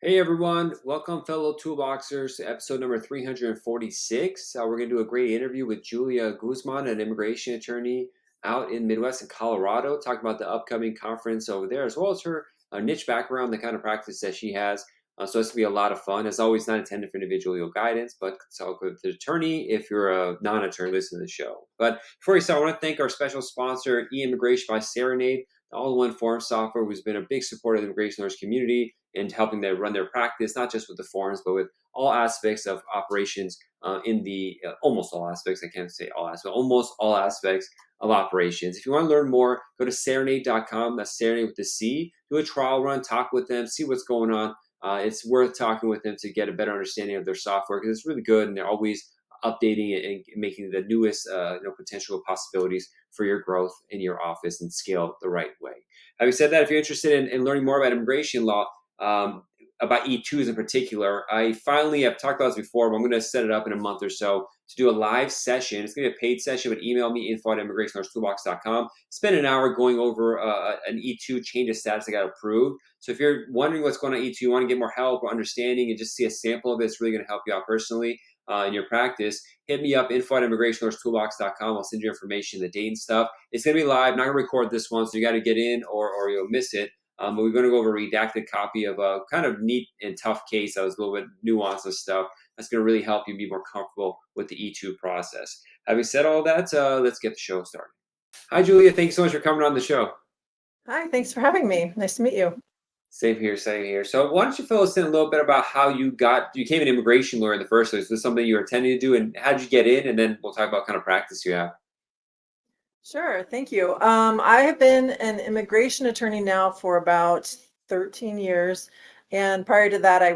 Hey everyone, welcome fellow Toolboxers to episode number 346. We're going to do a great interview with Julia Guzman, an immigration attorney out in Midwest in Colorado, talking about the upcoming conference over there, as well as her niche background, the kind of practice that she has. So it's going to be a lot of fun. As always, not intended for individual legal guidance, but consult with the attorney if you're a non-attorney listening to the show. But before we start, I want to thank our special sponsor, e-Immigration by Serenade, the all-in-one form software who's been a big supporter of the immigration lawyers community and helping them run their practice, not just with the forms, but with all aspects of operations in the almost all aspects. I can't say all aspects, almost all aspects of operations. If you want to learn more, go to serenade.com. That's Serenade with the C. Do a trial run, talk with them, see what's going on. It's worth talking with them to get a better understanding of their software because it's really good and they're always updating it and making the newest potential possibilities for your growth in your office and scale the right way. Having said that, if you're interested in learning more about immigration law, um, about E2s in particular, I've talked about this before, but I'm going to set it up in a month or so to do a live session. It's going to be a paid session, but email me info@immigrationlawyerstoolbox.com. Spend an hour going over an E2 change of status that got approved. So if you're wondering what's going on E2, you want to get more help or understanding and just see a sample of it, it's really going to help you out personally in your practice. Hit me up, info@immigrationlawyerstoolbox.com. I'll send you information, the date and stuff. It's going to be live. I'm not going to record this one, so you got to get in or you'll miss it. But we're going to go over a redacted copy of a kind of neat and tough case that was a little bit nuanced and stuff. That's going to really help you be more comfortable with the E2 process. Having said all that, let's get the show started. Hi, Julia. Thank you so much for coming on the show. Hi, thanks for having me. Nice to meet you. Same here, same here. So why don't you fill us in a little bit about how you became an immigration lawyer in the first place? Was this something you were intending to do and how did you get in? And then we'll talk about kind of practice you have. Sure, thank you. I have been an immigration attorney now for about 13 years. And prior to that, I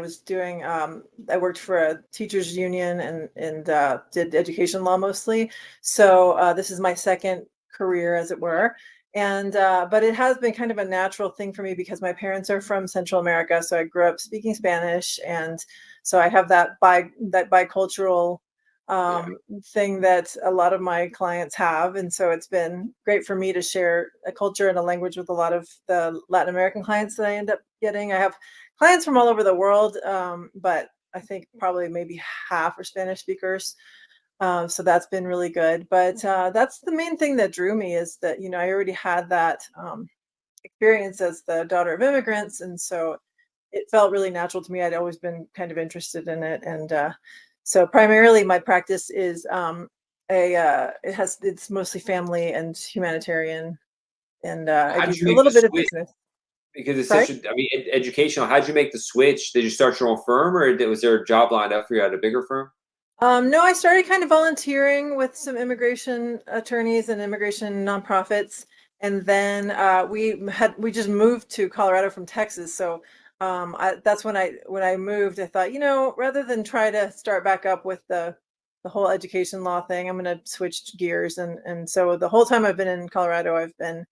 worked for a teachers union and did education law mostly. So this is my second career, as it were. But it has been kind of a natural thing for me because my parents are from Central America. So I grew up speaking Spanish. And so I have that bicultural Yeah. thing that a lot of my clients have. And so it's been great for me to share a culture and a language with a lot of the Latin American clients that I end up getting. I have clients from all over the world, but I think probably maybe half are Spanish speakers. So that's been really good. But that's the main thing that drew me is that, I already had that experience as the daughter of immigrants. And so it felt really natural to me. I'd always been kind of interested in it. And so primarily my practice is it's mostly family and humanitarian and I How do did you a make the little bit of switch? business. Because it's Sorry. such a, I mean, educational. How did you make the switch? Did you start your own firm or was there a job lined up for you at a bigger firm? No, I started kind of volunteering with some immigration attorneys and immigration nonprofits, and then we just moved to Colorado from Texas. So that's when I moved. I thought, rather than try to start back up with the whole education law thing, I'm going to switch gears. And so the whole time I've been in Colorado, I've been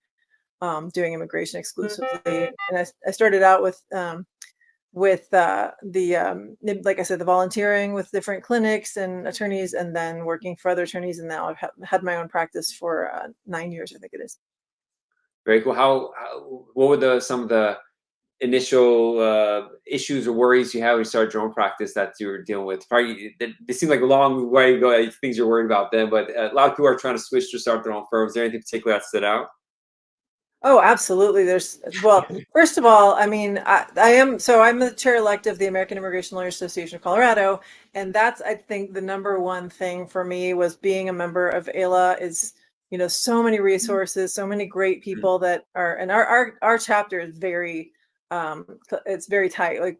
doing immigration exclusively, and I started out with like I said, the volunteering with different clinics and attorneys, and then working for other attorneys. And now I've had my own practice for 9 years, I think it is. Very cool. What were some of the initial issues or worries you had when you started your own practice that you were dealing with? Probably, it seemed like a long way to go, things you're worried about then, but a lot of people are trying to switch to start their own firms. Is there anything particular that stood out? Oh, absolutely. Well, first of all, I mean, I'm the chair elect of the American Immigration Lawyers Association of Colorado. And that's, I think, the number one thing for me was being a member of AILA is, so many resources, so many great people that are, and our chapter is it's very tight. Like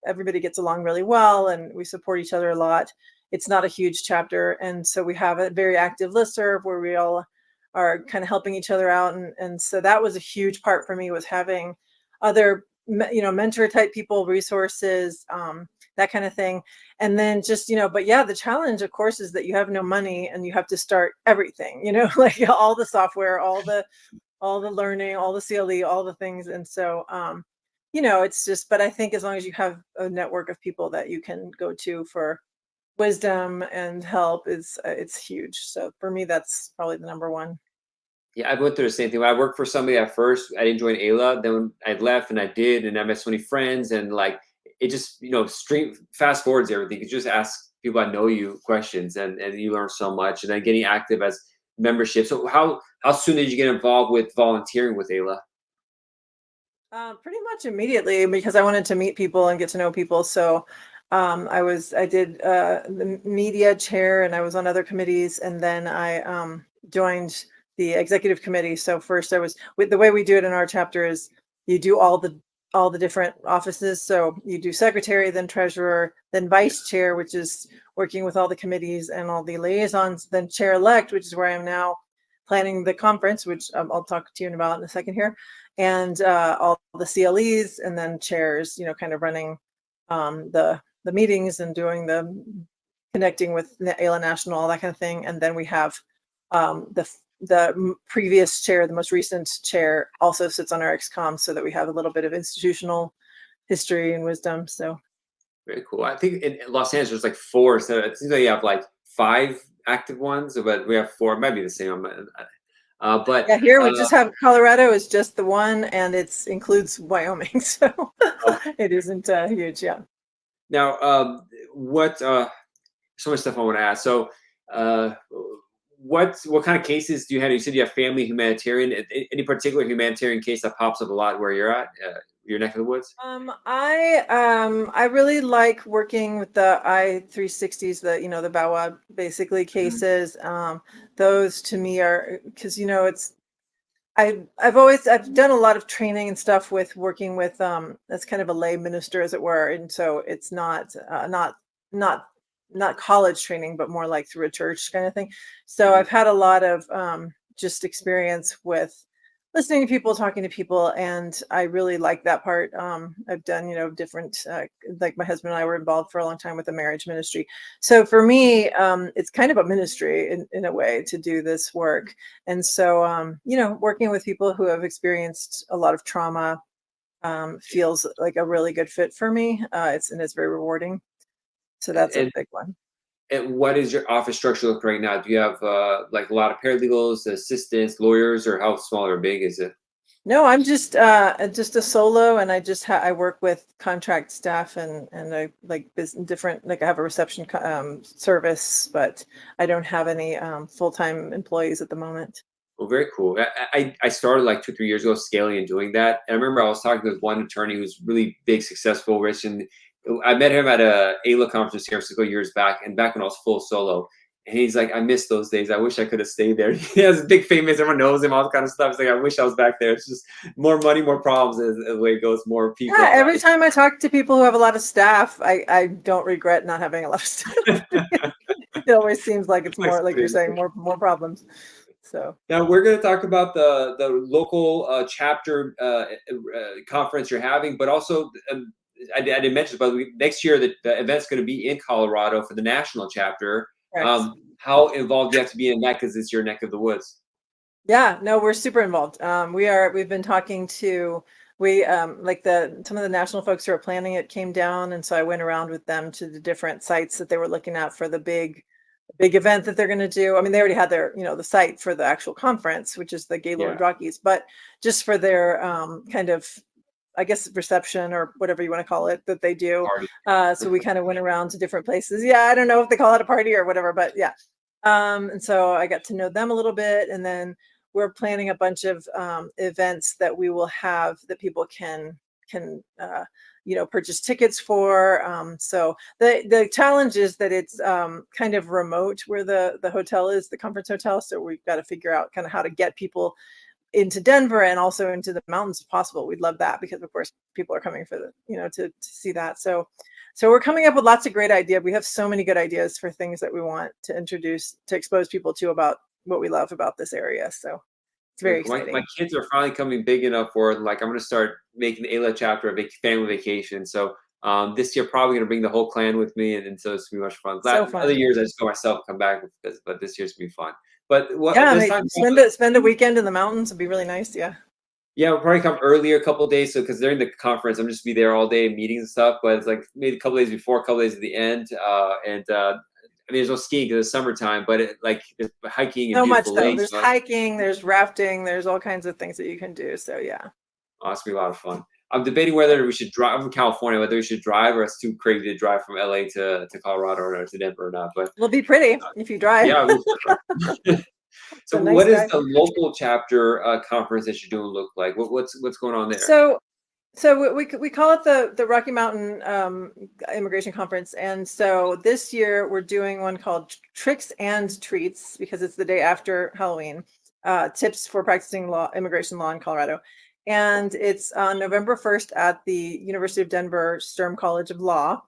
everybody gets along really well and we support each other a lot. It's not a huge chapter. And so we have a very active listserv where we all are kind of helping each other out. And so that was a huge part for me, was having other, mentor type people, resources, that kind of thing. And then just, but yeah, the challenge of course is that you have no money and you have to start everything, like all the software, all the learning, all the CLE, all the things. And so, it's just, but I think as long as you have a network of people that you can go to for wisdom and help, it's huge. So for me, that's probably the number one. Yeah, I went through the same thing. When I worked for somebody at first, I didn't join AILA. Then when I left and I did, and I met so many friends, and like it just, stream fast forwards everything. You just ask people that know you questions, and you learn so much. And then getting active as membership. So how soon did you get involved with volunteering with AILA? Pretty much immediately because I wanted to meet people and get to know people. So I did the media chair and I was on other committees, and then I joined the executive committee. So first I was with the way we do it in our chapter is you do all the different offices. So you do secretary, then treasurer, then Yeah, vice chair, which is working with all the committees and all the liaisons, then chair elect, which is where I am now planning the conference, which I'll talk to you about in a second here, and all the CLEs, and then chairs, kind of running the meetings and doing the connecting with the AILA National, all that kind of thing. And then we have the previous chair, the most recent chair, also sits on our XCOM, so that we have a little bit of institutional history and wisdom. So very cool. I think in Los Angeles there's like four, so it seems like you have like five active ones, but we have four. It might be the same. But yeah, here we uh, just have Colorado is just the one, and it's includes Wyoming, so oh, it isn't huge. Yeah. now, what? So much stuff I want to ask. So, uh, what kind of cases do you have? You said you have family humanitarian. Any particular humanitarian case that pops up a lot where you're at, your neck of the woods? I really like working with the I-360s, the BAWA basically Mhm. cases. Those to me are because it's I've done a lot of training and stuff with working with that's kind of a lay minister, as it were, and so it's not not college training, but more like through a church kind of thing. So Mhm. I've had a lot of just experience with listening to people, talking to people, and I really like that part. I've done different like my husband and I were involved for a long time with the marriage ministry. So for me, it's kind of a ministry in a way to do this work. And so, working with people who have experienced a lot of trauma feels like a really good fit for me. It's very rewarding. So that's a And big one. and what is your office structure look right now? Do you have like a lot of paralegals, assistants, lawyers, or how small or big is it? No, I'm just a solo, and I work with contract staff, and I like different, like I have a reception service, but I don't have any full-time employees at the moment. Well, very cool. I started like 2 3 years ago scaling and doing that. And I remember I was talking with one attorney who's really big, successful, rich, and I met him at a AILA conference in San Francisco years back, and back when I was full solo. And he's like, I miss those days. I wish I could have stayed there. He has a big famous, everyone knows him, all that kind of stuff. It's like I wish I was back there. It's just more money, more problems as the way it goes, more Yeah, people. every time I talk to people who have a lot of staff, I don't regret not having a lot of staff. It always seems like it's more, like you're Flexibility. saying, more problems. So Now we're going to talk about the local chapter conference you're having, but also I didn't mention, but next year the event's going to be in Colorado for the national chapter. correct. How involved do you have to be in that because it's your neck of the woods? Yeah, no, we're super involved. We've been talking to we like the some of the national folks who are planning it came down, and so I went around with them to the different sites that they were looking at for the big event that they're going to do. I mean, they already had their, the site for the actual conference, which is the Gaylord Yeah, Rockies, but just for their kind of, I guess, reception or whatever you want to call it that they do. party. So we kind of went around to different places. Yeah, I don't know if they call it a party or whatever, but yeah. And so I got to know them a little bit, and then we're planning a bunch of events that we will have that people can purchase tickets for. So the challenge is that it's kind of remote where the hotel is, the conference hotel. So we've got to figure out kind of how to get people into Denver and also into the mountains if possible. We'd love that because of course people are coming for to see that. So we're coming up with lots of great ideas. We have so many good ideas for things that we want to introduce to expose people to about what we love about this area. So it's Very very cool. My exciting. kids are finally coming big enough where like I'm going to start making the AILA chapter a family vacation. So this year probably going to bring the whole clan with me, and so it's gonna be much fun. So Other fun. years I just go myself, come back, but this year's gonna be fun. But what Yeah, this maybe time? spend a weekend in the mountains would be really nice. Yeah. Yeah, we'll probably come earlier a couple of days, so because during the conference, I'm just be there all day, meetings and stuff. But it's like maybe a couple of days before, a couple of days at the end, and I mean, there's no skiing because it's summertime, but like there's hiking and So much beautiful though. lakes. There's hiking, there's rafting, there's all kinds of things that you can do. So yeah. Oh, it's gonna be a lot of fun. I'm debating whether we should drive. I'm from California, whether we should drive or it's too crazy to drive from LA to Colorado or to Denver or not. But It'll be pretty if you drive. yeah, It's so a nice what is drive. the local chapter conference that you're doing look like? What's going on there? So we call it the Rocky Mountain Immigration Conference, and so this year we're doing one called Tricks and Treats because it's the day after Halloween. Tips for practicing immigration law in Colorado, and it's on November 1st at the University of Denver Sturm College of Law.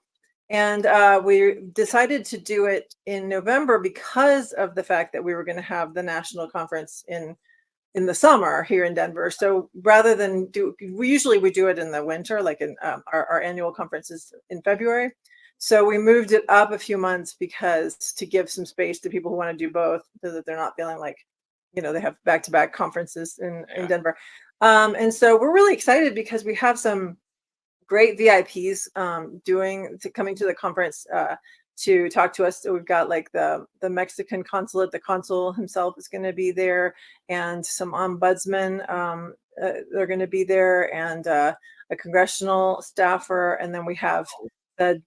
And we decided to do it in November because of the fact that we were going to have the national conference in the summer here in Denver. So rather than we do it in the winter, like in our annual conferences in February. So we moved it up a few months because to give some space to people who want to do both so that they're not feeling like, they have back-to-back conferences in Denver. And so we're really excited because we have some great VIPs coming to the conference to talk to us. So we've got like the Mexican consulate, the consul himself is going to be there, and some ombudsmen they're going to be there, and a congressional staffer, and then we have the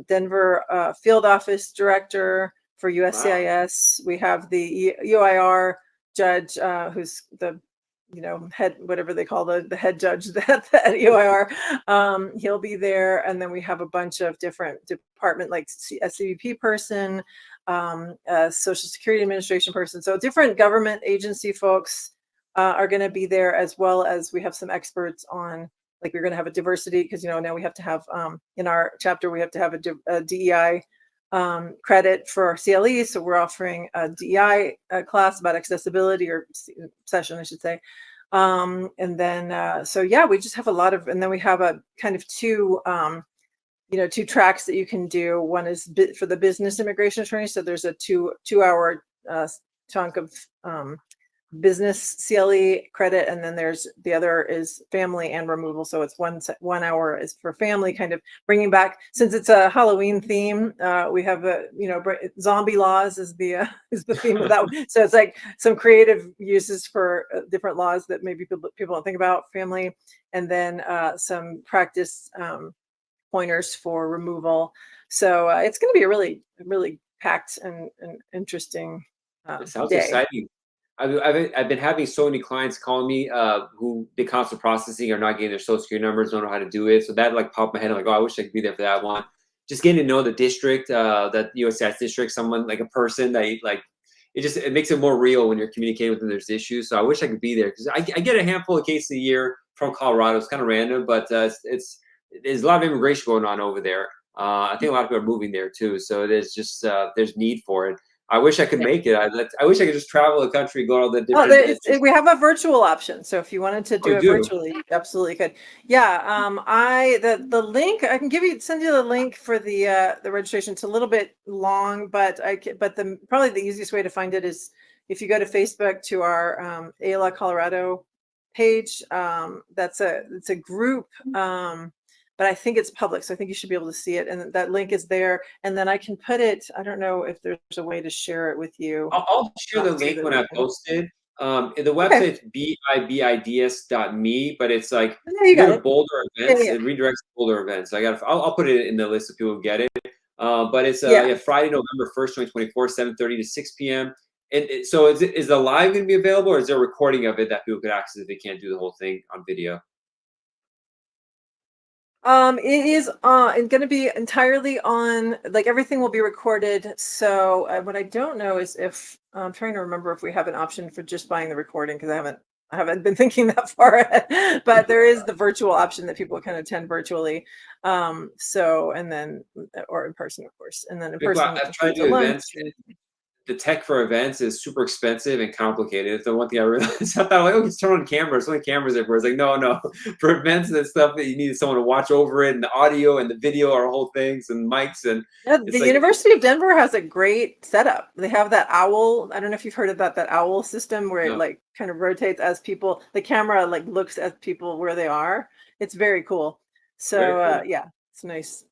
Denver field office director for Wow. USCIS. We have the UIR judge who's the head, whatever they call the head judge that at UIR. He'll be there, and then we have a bunch of different department, like a CBP person, a Social Security Administration person. So different government agency folks are going to be there, as well as we have some experts on, like we're going to have a diversity because now we have to have in our chapter we have to have a DEI credit for our CLE. So we're offering a DEI class about accessibility, or session, I should say. And then, so yeah, we just have a lot of, and then we have a kind of two tracks that you can do. One is for the business immigration attorney. So there's a 2 hour chunk of business CLE credit, and then there's the other is family and removal. So it's 1 hour is for family, kind of bringing back, since it's a Halloween theme. We have zombie laws is the theme of that one. So it's like some creative uses for different laws that maybe people don't think about, family, and then some practice pointers for removal. So it's going to be a really, really packed and interesting It sounds day. exciting. I've been having so many clients call me who did consular processing are not getting their social security numbers, don't know how to do it. So that like popped my head. I'm like, oh, I wish I could be there for that one. Just getting to know the district, that USCIS district, someone like a person that like, it makes it more real when you're communicating with them. There's issues. So I wish I could be there because I get a handful of cases a year from Colorado. It's kind of random, but there's a lot of immigration going on over there. I think a lot of people are moving there too. So there's just there's need for it. I wish I could make it. I wish I could just travel the country, go to all the Oh, different. we have a virtual option. So if you wanted to Oh, do you it do. virtually, you absolutely could. Yeah. The link, I can send you the link for the registration. It's a little bit long, but probably the easiest way to find it is if you go to Facebook to our AILA Colorado page. It's a group. But I think it's public, so I think you should be able to see it. And that link is there. And then I can put it, I don't know if there's a way to share it with you. I'll share the So link that when you I can. post it. The Okay. website's bibids.me, but it's like Yeah, you if you got go to it. Boulder Yeah, events, yeah, it redirects to Boulder events. So I'll put it in the list so people get it. But it's yeah. yeah, Friday, November 1st, 2024, 7:30 to 6 p.m. And so is the live going to be available, or is there a recording of it that people could access if they can't do the whole thing on video? It is going to be entirely on, like everything will be recorded. So what I don't know is if I'm trying to remember if we have an option for just buying the recording, because I haven't been thinking that far ahead. But there is the virtual option that people can attend virtually. So, and then or in person, of course, and then in Because person I've tried includes to a do lunch. events. The tech for events is super expensive and complicated. It's the one thing I realized. I thought, like, oh, just turn on cameras. So many cameras everywhere. It's like, no. For events and stuff, that you need someone to watch over it, and the audio and the video are whole things, and mics, and Yeah, it's the like, University of Denver has a great setup. They have that owl. I don't know if you've heard about that owl system where it no, like kind of rotates as the camera like looks at people where they are. It's very cool. very So cool. yeah, it's nice.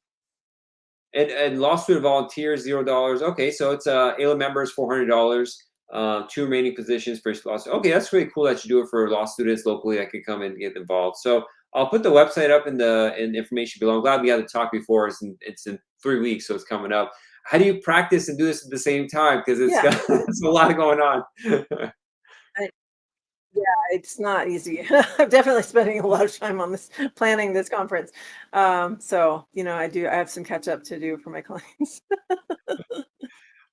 And law student volunteers $0. Okay, so it's AILA members $400. Two remaining positions for law students. Okay, that's really cool that you do it for law students locally that could come and get involved. So I'll put the website up in the information below. I'm glad we had to talk before. It's in 3 weeks, so it's coming up. How do you practice and do this at the same time? Because it's Yeah. got it's a lot going on. I, yeah, it's not easy. I'm definitely spending a lot of time on this planning this conference. So, I have some catch up to do for my clients.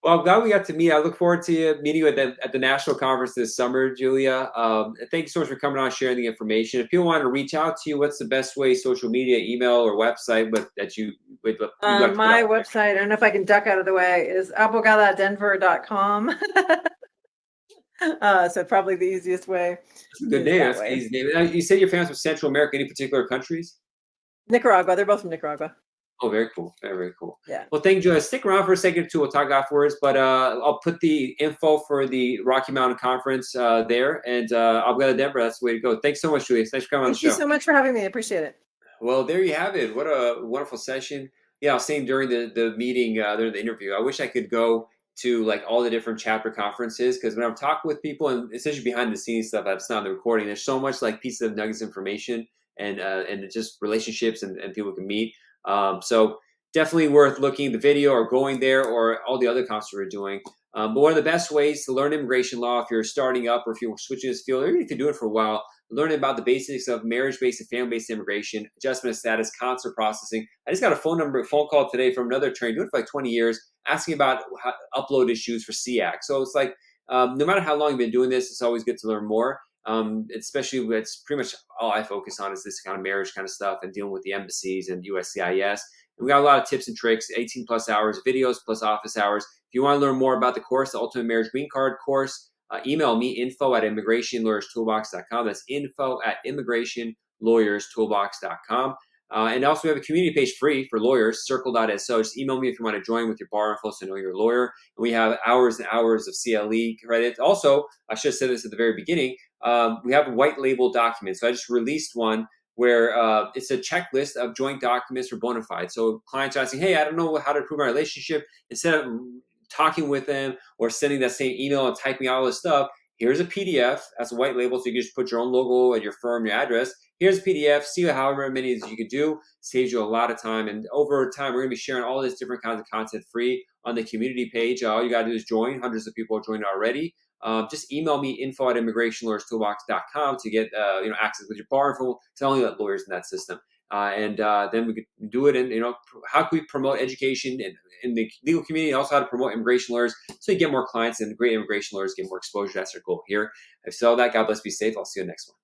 Well, I'm glad we got to meet. I look forward to meeting you at the national conference this summer, Julia. Thank you so much for coming on, sharing the information. If people want to reach out to you, what's the best way? Social media, email, or website? But that you'd like to put My out there. website, I don't know if I can duck out of the way, is abogadadenver.com. So probably the easiest way That's a good is name. that That's an way. easy name. You said you're fans from Central America. Any particular countries? Nicaragua. They're both from Nicaragua. Oh, very cool. Very, very cool. Yeah. Well, thank you, Julia. Stick around for a second or two. We'll talk afterwards, but I'll put the info for the Rocky Mountain Conference there, and I'll go to Denver. That's the way to go. Thanks so much, Julia. Thanks for coming on the Thank you show. so much for having me. I appreciate it. Well, there you have it. What a wonderful session. Yeah, I was saying during the meeting, during the interview, I wish I could go to like all the different chapter conferences because when I'm talking with people and especially behind the scenes stuff that's not in the recording, there's so much like pieces of nuggets information and just relationships and people can meet. So definitely worth looking at the video or going there or all the other conferences we're doing. But one of the best ways to learn immigration law if you're starting up or if you're switching this field or even if you're doing it for a while, learning about the basics of marriage-based and family-based immigration, adjustment of status, consular processing. I just got a phone call today from another attorney doing it for like 20 years, asking about upload issues for SEAC. So it's like, no matter how long you've been doing this, it's always good to learn more. Especially it's pretty much all I focus on is this kind of marriage kind of stuff and dealing with the embassies and USCIS. And we got a lot of tips and tricks, 18 plus hours, videos plus office hours. If you want to learn more about the course, the Ultimate Marriage Green Card course, email me info@immigrationlawyerstoolbox.com. That's info@immigrationlawyerstoolbox.com. And also we have a community page free for lawyers, circle.so. Just email me if you want to join with your bar info so know you're a lawyer. And we have hours and hours of CLE credits. Also, I should have said this at the very beginning. We have a white label document. So I just released one where it's a checklist of joint documents for bona fide. So clients are asking, hey, I don't know how to improve my relationship. Instead of talking with them or sending that same email and typing out all this stuff, here's a PDF as a white label so you can just put your own logo and your firm, your address. Here's a PDF, see however many as you can do, saves you a lot of time. And over time, we're going to be sharing all this different kinds of content free on the community page. All you got to do is join. Hundreds of people are joined already. Just email me info@immigrationlawyerstoolbox.com to get access with your bar info. Because I only let lawyers in that system. And then we could do it. And how can we promote education in the legal community? And also how to promote immigration lawyers so you get more clients and great immigration lawyers get more exposure. That's our goal here. If so, that God bless, be safe. I'll see you next one.